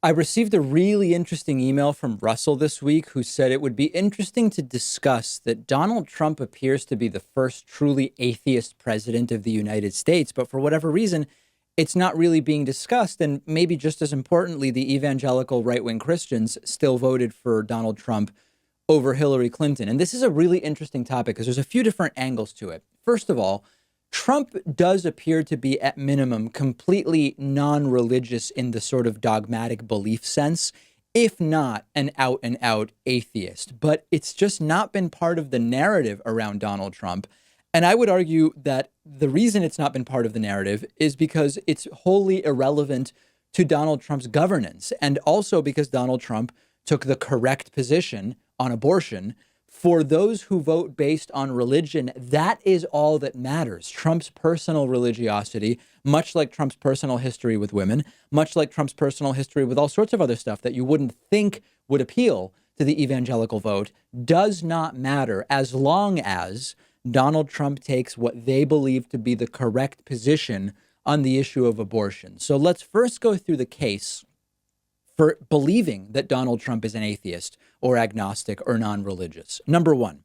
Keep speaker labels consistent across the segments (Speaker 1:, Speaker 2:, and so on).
Speaker 1: I received a really interesting email from Russell this week who said it would be interesting to discuss that Donald Trump appears to be the first truly atheist president of the United States, but for whatever reason, it's not really being discussed. And maybe just as importantly, the evangelical right wing Christians still voted for Donald Trump over Hillary Clinton. And this is a really interesting topic because there's a few different angles to it. First of all, Trump does appear to be, at minimum, completely non-religious in the sort of dogmatic belief sense, if not an out and out atheist. But it's just not been part of the narrative around Donald Trump. And I would argue that the reason it's not been part of the narrative is because it's wholly irrelevant to Donald Trump's governance, and also because Donald Trump took the correct position on abortion. For those who vote based on religion, that is all that matters. Trump's personal religiosity, much like Trump's personal history with women, much like Trump's personal history with all sorts of other stuff that you wouldn't think would appeal to the evangelical vote, does not matter as long as Donald Trump takes what they believe to be the correct position on the issue of abortion. So let's first go through the case for believing that Donald Trump is an atheist or agnostic or non-religious. Number one,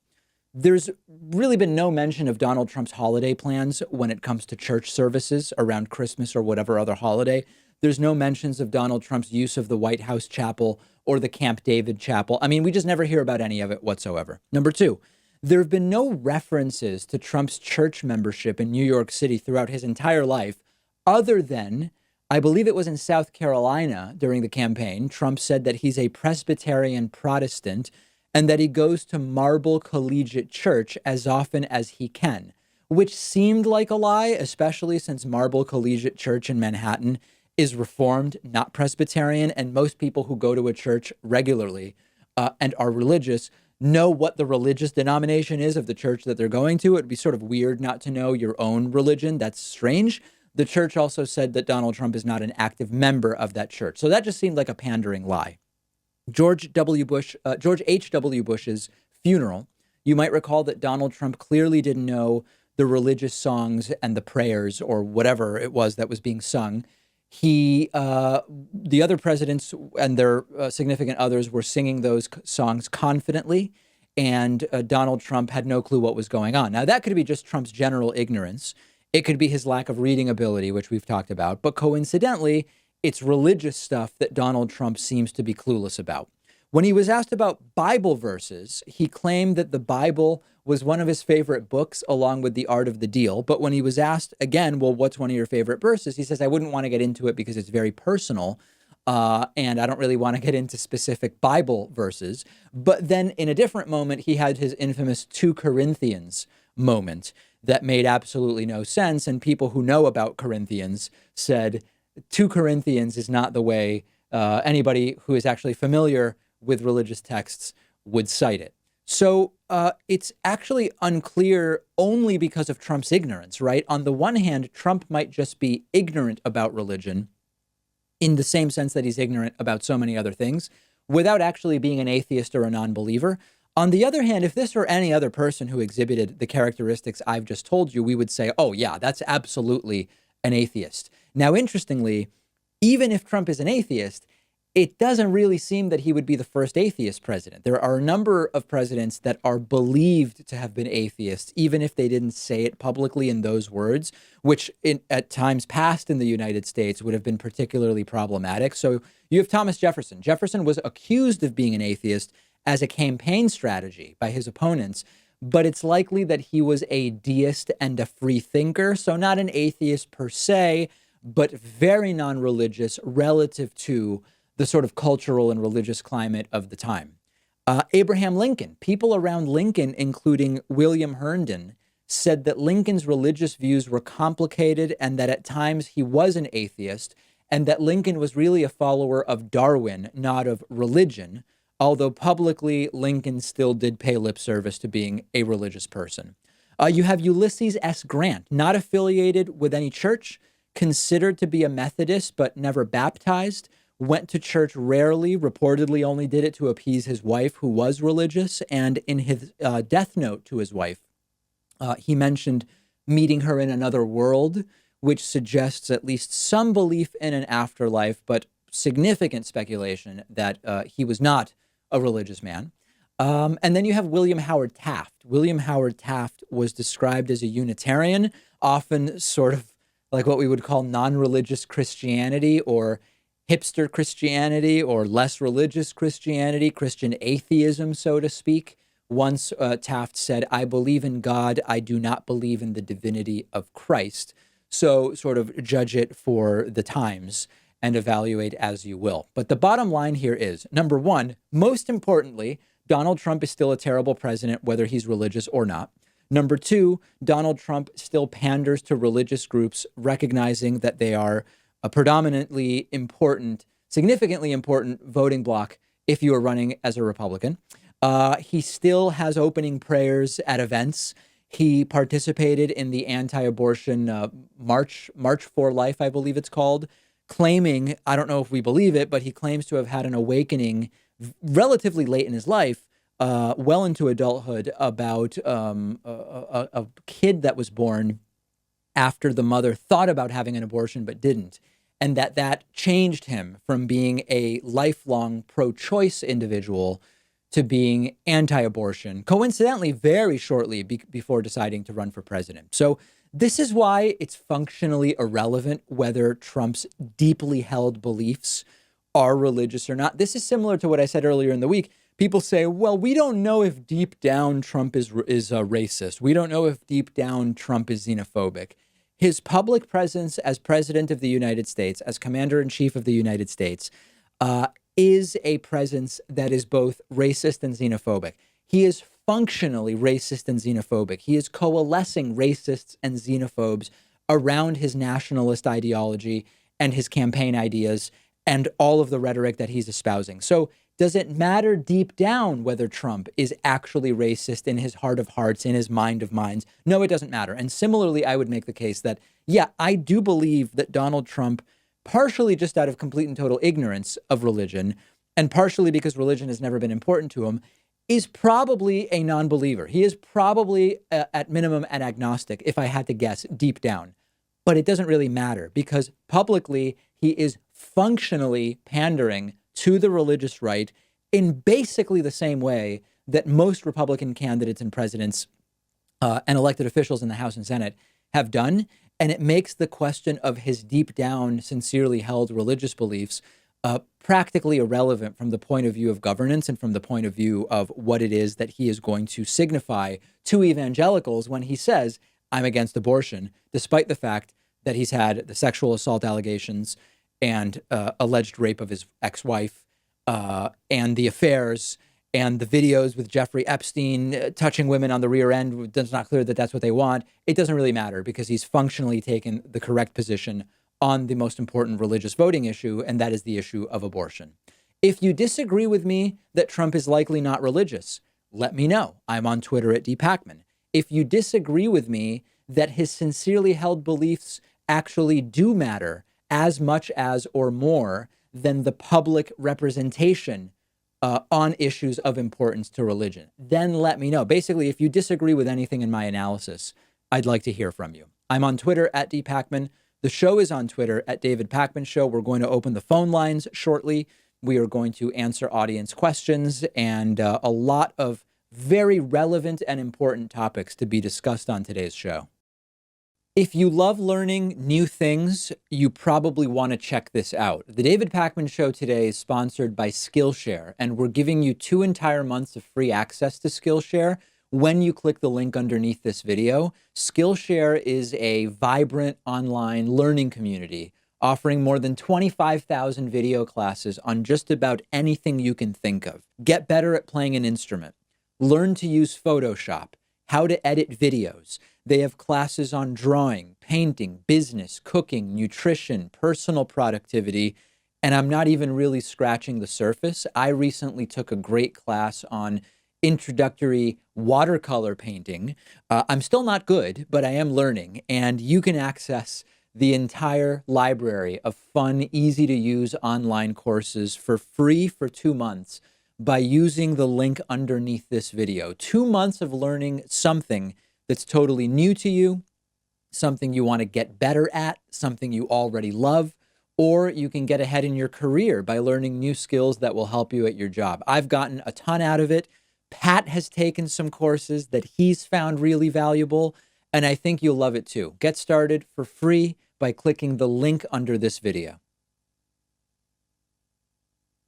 Speaker 1: there's really been no mention of Donald Trump's holiday plans when it comes to church services around Christmas or whatever other holiday. There's no mentions of Donald Trump's use of the White House chapel or the Camp David chapel. I mean, we just never hear about any of it whatsoever. Number two, there have been no references to Trump's church membership in New York City throughout his entire life, other than, I believe it was in South Carolina during the campaign, Trump said that he's a Presbyterian Protestant and that he goes to Marble Collegiate Church as often as he can, which seemed like a lie, especially since Marble Collegiate Church in Manhattan is Reformed, not Presbyterian, and most people who go to a church regularly and are religious know what the religious denomination is of the church that they're going to. It'd be sort of weird not to know your own religion. That's strange. The church also said that Donald Trump is not an active member of that church. So that just seemed like a pandering lie. George H.W. Bush's funeral, you might recall that Donald Trump clearly didn't know the religious songs and the prayers or whatever it was that was being sung. The other presidents and their significant others were singing those songs confidently, and Donald Trump had no clue what was going on. Now, that could be just Trump's general ignorance. It could be his lack of reading ability, which we've talked about. But coincidentally, it's religious stuff that Donald Trump seems to be clueless about. When he was asked about Bible verses, he claimed that the Bible was one of his favorite books, along with The Art of the Deal. But when he was asked again, well, what's one of your favorite verses? He says, I wouldn't want to get into it because it's very personal. And I don't really want to get into specific Bible verses. But then in a different moment, he had his infamous 2 Corinthians moment that made absolutely no sense. And people who know about Corinthians said 2 Corinthians is not the way anybody who is actually familiar with religious texts would cite it. So it's actually unclear only because of Trump's ignorance, right? On the one hand, Trump might just be ignorant about religion in the same sense that he's ignorant about so many other things without actually being an atheist or a non-believer. On the other hand, if this were any other person who exhibited the characteristics I've just told you, we would say, oh, yeah, that's absolutely an atheist. Now, interestingly, even if Trump is an atheist, it doesn't really seem that he would be the first atheist president. There are a number of presidents that are believed to have been atheists, even if they didn't say it publicly in those words, which at times past in the United States would have been particularly problematic. So you have Thomas Jefferson. Jefferson was accused of being an atheist as a campaign strategy by his opponents, but it's likely that he was a deist and a free thinker. So not an atheist per se, but very non-religious relative to the sort of cultural and religious climate of the time. Abraham Lincoln, people around Lincoln, including William Herndon, said that Lincoln's religious views were complicated and that at times he was an atheist, and that Lincoln was really a follower of Darwin, not of religion, although publicly Lincoln still did pay lip service to being a religious person. You have Ulysses S. Grant, not affiliated with any church, considered to be a Methodist, but never baptized, went to church rarely, reportedly only did it to appease his wife, who was religious. And in his death note to his wife, he mentioned meeting her in another world, which suggests at least some belief in an afterlife, but significant speculation that he was not a religious man. And then you have William Howard Taft. William Howard Taft was described as a Unitarian, often sort of like what we would call non-religious Christianity or hipster Christianity or less religious Christianity, Christian atheism, so to speak. Once Taft said, "I believe in God, I do not believe in the divinity of Christ." So sort of judge it for the times and evaluate as you will. But the bottom line here is, number one, most importantly, Donald Trump is still a terrible president, whether he's religious or not. Number two, Donald Trump still panders to religious groups, recognizing that they are a predominantly important, significantly important voting bloc if you are running as a Republican. He still has opening prayers at events. He participated in the anti-abortion March for Life, I believe it's called, claiming, I don't know if we believe it, but he claims to have had an awakening relatively late in his life, well into adulthood, about a kid that was born after the mother thought about having an abortion but didn't. And that changed him from being a lifelong pro-choice individual to being anti-abortion, coincidentally, very shortly before deciding to run for president. So this is why it's functionally irrelevant whether Trump's deeply held beliefs are religious or not. This is similar to what I said earlier in the week. People say, well, we don't know if deep down Trump is racist. We don't know if deep down Trump is xenophobic. His public presence as president of the United States, as commander-in-chief of the United States, is a presence that is both racist and xenophobic. He is functionally racist and xenophobic. He is coalescing racists and xenophobes around his nationalist ideology and his campaign ideas and all of the rhetoric that he's espousing. So does it matter deep down whether Trump is actually racist in his heart of hearts, in his mind of minds? No, it doesn't matter. And similarly, I would make the case that, yeah, I do believe that Donald Trump, partially just out of complete and total ignorance of religion, and partially because religion has never been important to him, is probably a non-believer. He is probably, at minimum, an agnostic, if I had to guess, deep down. But it doesn't really matter because publicly he is functionally pandering to the religious right in basically the same way that most Republican candidates and presidents and elected officials in the House and Senate have done. And it makes the question of his deep down, sincerely held religious beliefs practically irrelevant from the point of view of governance and from the point of view of what it is that he is going to signify to evangelicals when he says, I'm against abortion, despite the fact that he's had the sexual assault allegations and alleged rape of his ex-wife and the affairs and the videos with Jeffrey Epstein touching women on the rear end. It's not clear that that's what they want. It doesn't really matter because he's functionally taken the correct position on the most important religious voting issue, and that is the issue of abortion. If you disagree with me that Trump is likely not religious, let me know. I'm on Twitter at @Pakman. If you disagree with me that his sincerely held beliefs actually do matter as much as or more than the public representation on issues of importance to religion, then let me know. Basically, if you disagree with anything in my analysis, I'd like to hear from you. I'm on Twitter at @Pakman. The show is on Twitter at David Pakman Show. We're going to open the phone lines shortly. We are going to answer audience questions and a lot of very relevant and important topics to be discussed on today's show. If you love learning new things, you probably want to check this out. The David Pakman Show today is sponsored by Skillshare, and we're giving you 2 entire months of free access to Skillshare when you click the link underneath this video. Skillshare is a vibrant online learning community offering more than 25,000 video classes on just about anything you can think of. Get better at playing an instrument. Learn to use Photoshop. How to edit videos. They have classes on drawing, painting, business, cooking, nutrition, personal productivity, and I'm not even really scratching the surface. I recently took a great class on introductory watercolor painting. I'm still not good, but I am learning, and you can access the entire library of fun, easy to use online courses for free for 2 months by using the link underneath this video. 2 months of learning something that's totally new to you, something you want to get better at, something you already love, or you can get ahead in your career by learning new skills that will help you at your job. I've gotten a ton out of it. Pat has taken some courses that he's found really valuable, and I think you'll love it too. Get started for free by clicking the link under this video.